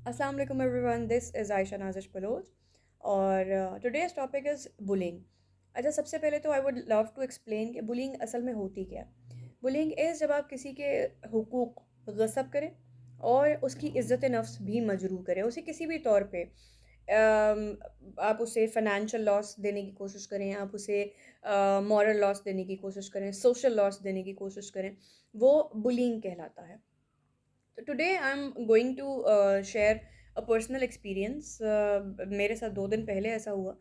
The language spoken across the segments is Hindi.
Assalamu alaikum everyone. This is Aisha Nazish Paloj और today's topic is bullying. अच्छा, सबसे पहले तो I would love to explain कि बुलिंग असल में होती क्या है। बुलिंग इज़ जब आप किसी के हुकूक गसब करें और उसकी इज़्ज़त नफ्स भी मजरूह करें, उसे किसी भी तौर पे आप उसे फाइनेंशियल लॉस देने की कोशिश करें, आप उसे मॉरल लॉस देने की कोशिश करें, सोशल लॉस देने की कोशिश करें, वो बुलिंग कहलाता है। तो today I am going to share a personal experience. मेरे साथ 2 दिन पहले ऐसा हुआ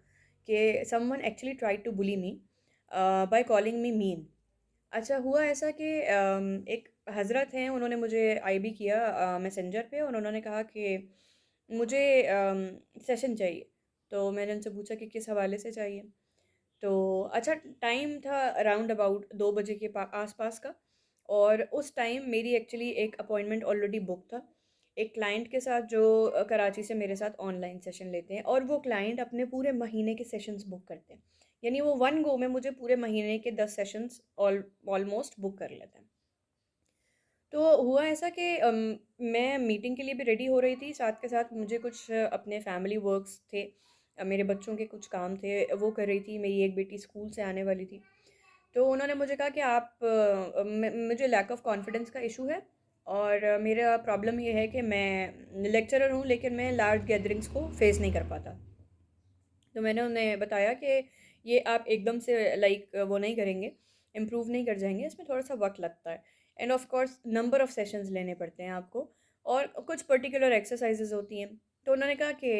कि someone actually tried to bully me by calling me mean. अच्छा, हुआ ऐसा कि एक हज़रत हैं, उन्होंने मुझे आईबी किया मैसेंजर पे और उन्होंने कहा कि मुझे सेशन चाहिए। तो मैंने उनसे पूछा कि किस हवाले से चाहिए। तो अच्छा, टाइम था अराउंड अबाउट 2 बजे के आसपास का और उस टाइम मेरी एक्चुअली एक अपॉइंटमेंट ऑलरेडी बुक था एक क्लाइंट के साथ जो कराची से मेरे साथ ऑनलाइन सेशन लेते हैं और वो क्लाइंट अपने पूरे महीने के सेशंस बुक करते हैं। यानी वो वन गो में मुझे पूरे महीने के 10 सेशंस ऑलमोस्ट बुक कर लेते हैं। तो हुआ ऐसा कि मैं मीटिंग के लिए भी रेडी हो रही थी, साथ के साथ मुझे कुछ अपने फैमिली वर्क्स थे, मेरे बच्चों के कुछ काम थे, वो कर रही थी। मेरी एक बेटी स्कूल से आने वाली थी। तो उन्होंने मुझे कहा कि मुझे लैक ऑफ कॉन्फिडेंस का इशू है और मेरा प्रॉब्लम ये है कि मैं लेक्चरर हूँ लेकिन मैं लार्ज गैदरिंग्स को फेस नहीं कर पाता। तो मैंने उन्हें बताया कि ये आप एकदम से लाइक वो नहीं करेंगे, इम्प्रूव नहीं कर जाएंगे, इसमें थोड़ा सा वक्त लगता है end of course number of sessions लेने पड़ते हैं आपको और कुछ पर्टिकुलर एक्सरसाइजेज होती हैं। तो उन्होंने कहा कि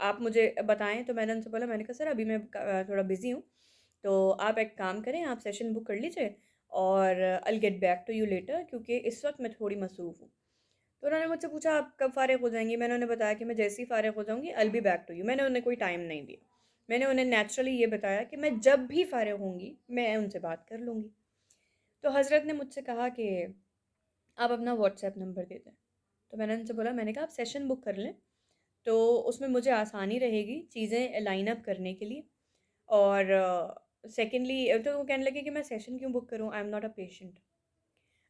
आप मुझे बताएं। तो मैंने उनसे बोला, मैंने कहा सर अभी मैं थोड़ा बिज़ी हूँ, तो आप एक काम करें, आप सेशन बुक कर लीजिए और I get back to you later, क्योंकि इस वक्त मैं थोड़ी मसरूफ़ हूँ। तो उन्होंने मुझसे पूछा आप कब फ़ारिग हो जाएँगी? मैंने उन्हें बताया कि मैं जैसे ही फ़ारिग हो जाऊँगी I will be back to you. मैंने उन्हें कोई टाइम नहीं दिया। मैंने उन्हें नेचुरली ये बताया कि मैं जब भी फ़ारिग होंगी, मैं उनसे बात कर लूँगी। तो हज़रत ने मुझसे कहा कि आप अपना व्हाट्सएप नंबर दे दें। तो मैंने उनसे बोला, मैंने कहा आप सेशन बुक कर लें, तो उसमें मुझे आसानी रहेगी चीज़ें लाइन अप करने के लिए। और सेकंडली तो वो कहने लगे कि मैं सेशन क्यों बुक करूँ? I am not a patient.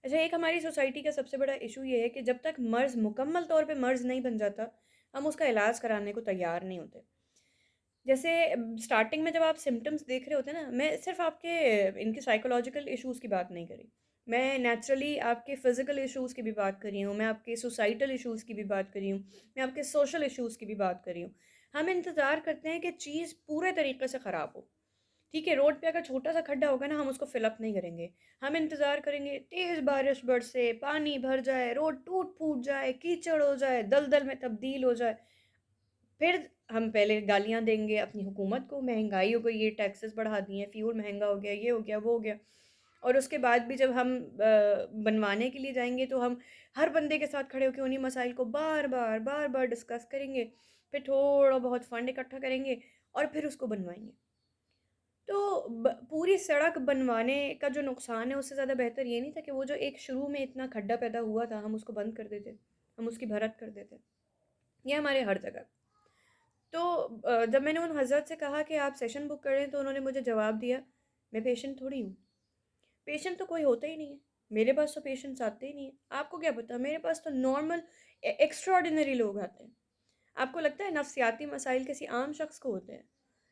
अच्छा, एक हमारी सोसाइटी का सबसे बड़ा इशू ये है कि जब तक मर्ज़ मुकम्मल तौर पे मर्ज़ नहीं बन जाता, हम उसका इलाज कराने को तैयार नहीं होते। जैसे स्टार्टिंग में जब आप सिम्पटम्स देख रहे होते हैं ना, मैं सिर्फ़ आपके इनके साइकोलॉजिकल इश्यूज़ की बात नहीं करी। मैं नेचुरली आपके फ़िज़िकल इश्यूज़ की भी बात कर रही हूँ, मैं आपके सोसाइटल इश्यूज़ की भी बात कर रही हूँ, मैं आपके सोशल इश्यूज़ की भी बात कर रही हूँ। हम इंतज़ार करते हैं कि चीज़ पूरे तरीके से ख़राब हो। ठीक है, रोड पे अगर छोटा-सा खड्डा होगा ना, हम उसको फ़िल अप नहीं करेंगे। हम इंतज़ार करेंगे तेज़ बारिश बरसे, पानी भर जाए, रोड टूट-फूट जाए, कीचड़ हो जाए, दलदल में तब्दील हो जाए। फिर हम पहले गालियाँ देंगे अपनी हुकूमत को, महँगाई हो गई है, टैक्सेस बढ़ा दिए हैं, फ्यूल महँगा हो गया, ये हो गया, वो हो गया। और उसके बाद भी जब हम बनवाने के लिए जाएँगे तो हम हर बंदे के साथ खड़े होके उन्हीं मसाइल को बार-बार, बार-बार डिस्कस करेंगे। फिर थोड़ा बहुत फंड इकट्ठा करेंगे और फिर उसको बनवाएँगे। तो पूरी सड़क बनवाने का जो नुकसान है उससे ज़्यादा बेहतर ये नहीं था कि वो जो एक शुरू में इतना खड्डा पैदा हुआ था हम उसको बंद कर देते, हम उसकी भरत कर देते। ये हमारे हर जगह। तो जब मैंने उन हज़रत से कहा कि आप सेशन बुक करें तो उन्होंने मुझे जवाब दिया, मैं पेशेंट थोड़ी हूँ। पेशेंट तो कोई होता ही नहीं है। मेरे पास तो पेशेंट्स आते ही नहीं है। आपको क्या पता, मेरे पास तो नॉर्मल एक्स्ट्राऑर्डिनरी लोग आते हैं। आपको लगता है नफ्सियाती मसाइल किसी आम शख्स को होते हैं?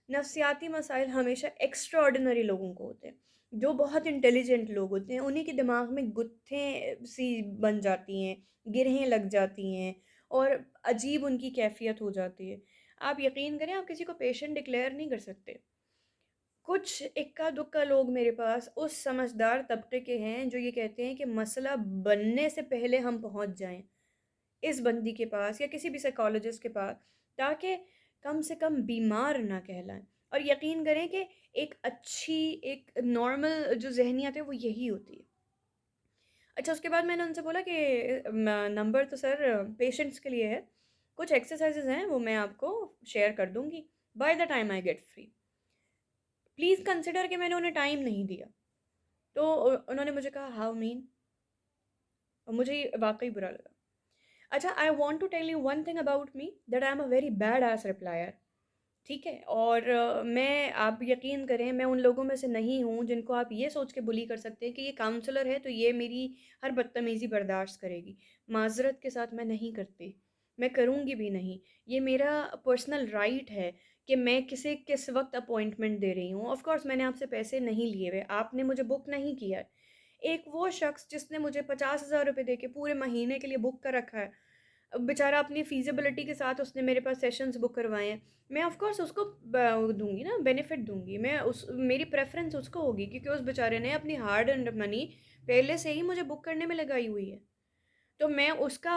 नफ्सियाती मसाइल हमेशा एक्स्ट्राऑर्डिनरी लोगों को होते हैं, जो बहुत इंटेलिजेंट लोग होते हैं। उन्हीं के दिमाग में गुत्थें सी बन जाती हैं, गिरहें लग जाती हैं और अजीब उनकी कैफ़ियत हो जाती है। आप यकीन करें, आप किसी को पेशेंट डिक्लेयर नहीं कर सकते। कुछ इक्का-दुक्का लोग मेरे पास उस समझदार तबके के हैं जो ये कहते हैं कि मसला बनने से पहले हम पहुँच जाएँ इस बंदी के पास या किसी भी साइकोलॉजिस्ट के पास, ताकि कम से कम बीमार ना कहलाएँ। और यकीन करें कि एक अच्छी, एक नॉर्मल जो ज़हनियत है वो यही होती है। अच्छा, उसके बाद मैंने उनसे बोला कि नंबर तो सर पेशेंट्स के लिए है, कुछ एक्सरसाइज़ेज़ हैं वो मैं आपको शेयर कर दूँगी by the time I get free. Please consider कि मैंने उन्हें टाइम नहीं दिया। तो उन्होंने मुझे कहा हाउ मीन? और मुझे ये वाक़ई बुरा लगा। अच्छा, I want to tell you one thing about me that I am a very bad ass replier. ठीक है? और मैं, आप यकीन करें, मैं उन लोगों में से नहीं हूँ जिनको आप ये सोच के बुली कर सकते हैं कि ये काउंसलर है तो ये मेरी हर बदतमीज़ी बर्दाश्त करेगी। माज़रत के साथ मैं नहीं करती। मैं करूँगी भी नहीं। ये मेरा पर्सनल राइट है कि मैं किसे किस वक़्त अपॉइंटमेंट दे रही हूँ। ऑफ़ कोर्स मैंने आपसे पैसे नहीं लिए हुए, आपने मुझे बुक नहीं किया है। एक वो शख़्स जिसने मुझे 50,000 रुपए दे के पूरे महीने के लिए बुक कर रखा है, बेचारा अपनी फ़ीज़िबिलिटी के साथ उसने मेरे पास सेशंस बुक करवाए हैं। मैं ऑफ़ कोर्स उसको दूँगी ना, बेनिफिट दूँगी। मैं उस मेरी प्रेफ़रेंस उसको होगी क्योंकि उस बेचारे ने अपनी हार्ड अर्न्ड मनी पहले से ही मुझे बुक करने में लगाई हुई है। तो मैं उसका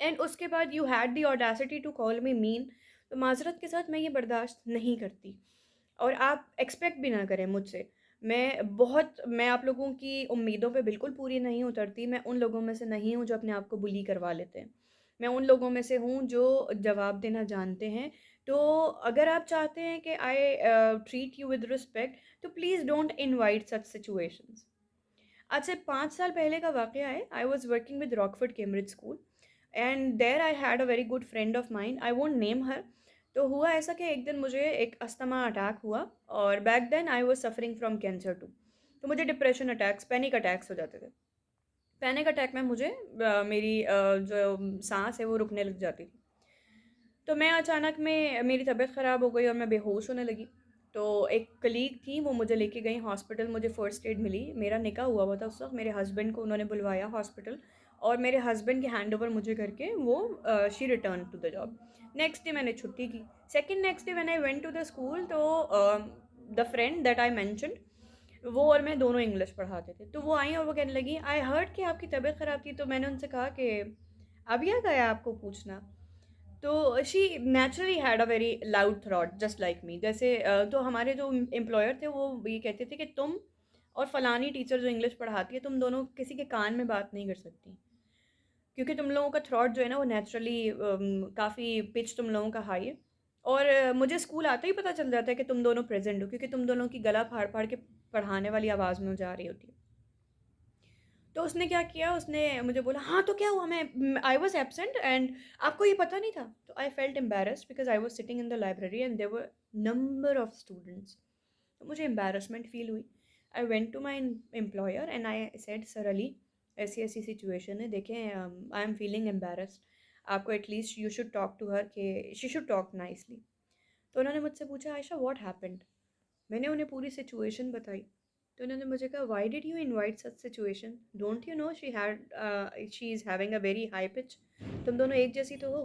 एंड उसके बाद you had the audacity to call me mean, तो माज़रत के साथ मैं ये बर्दाश्त नहीं करती और आप एक्सपेक्ट भी ना करें मुझसे। मैं आप लोगों की उम्मीदों पे बिल्कुल पूरी नहीं उतरती। मैं उन लोगों में से नहीं हूँ जो अपने आप को बुली करवा लेते हैं। मैं उन लोगों में से हूँ जो जवाब देना जानते हैं। तो अगर आप चाहते हैं कि I treat you with respect, तो please don't invite such situations. आज से 5 साल पहले का वाक़या है। I was working with Rockford Cambridge school and there I had a very good friend of mine, I won't name her. तो हुआ ऐसा कि एक दिन मुझे एक अस्थमा अटैक हुआ और back then I was suffering from cancer too. तो मुझे डिप्रेशन अटैक्स, पैनिक अटैक्स हो जाते थे। पैनिक अटैक में मुझे मेरी जो साँस है वो रुकने लग जाती थी। तो मैं अचानक में मेरी तबीयत ख़राब हो गई और मैं बेहोश होने लगी। तो एक कलीग थी, वो मुझे लेके गई हॉस्पिटल, मुझे फ़र्स्ट एड मिली। मेरा निकाह हुआ हुआ था उस वक़्त, मेरे हस्बैंड को उन्होंने बुलवाया हॉस्पिटल और मेरे हस्बैंड के हैंडओवर मुझे करके वो she return to the job. Next day मैंने छुट्टी की। Second next day when I went to the school, तो the friend that I mentioned, वो और मैं दोनों इंग्लिश पढ़ाते थे। तो वो आई और वो कहने लगी, आई हर्ड कि आपकी तबीयत ख़राब थी। तो मैंने उनसे कहा कि अब क्या गया आपको पूछना। तो she naturally had a very loud throat just like me. जैसे तो हमारे जो एम्प्लॉयर थे वो ये कहते थे कि तुम और फलानी टीचर जो इंग्लिश पढ़ाती है, तुम दोनों किसी के कान में बात नहीं कर सकती क्योंकि तुम लोगों का थ्रॉट जो है ना वो नेचुरली काफ़ी पिच तुम लोगों का हाई है। और मुझे स्कूल आते ही पता चल जाता है कि तुम दोनों प्रेजेंट हो क्योंकि तुम दोनों की गला फाड़ फाड़ के पढ़ाने वाली आवाज़ में जा रही होती है। तो उसने क्या किया, उसने मुझे बोला, हाँ तो क्या हुआ, मैं आई वॉज एबसेंट एंड आपको ये पता नहीं था। तो I felt embarrassed because I was sitting in the library and there were number of students. तो मुझे एम्बेरसमेंट फील हुई। I went to my employer and I said, sir Ali, ऐसी ऐसी सिचुएशन है, देखें आई एम फीलिंग एम्बेरस्ड, आपको at least you should talk to her कि शी शुड टॉक नाइसली। तो उन्होंने मुझसे पूछा, आयशा व्हाट हैपेंड। मैंने उन्हें पूरी सिचुएशन बताई। तो उन्होंने मुझे कहा, why did you invite such situation, don't you know she is having a very high pitch, तुम दोनों एक जैसी तो हो।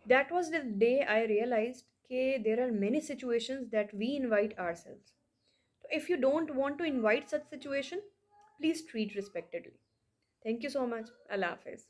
That was the day I realised कि there are many situations that we invite ourselves. तो if you don't want to invite such situation, please treat respectedly. Thank you so much. Allah हाफिज़।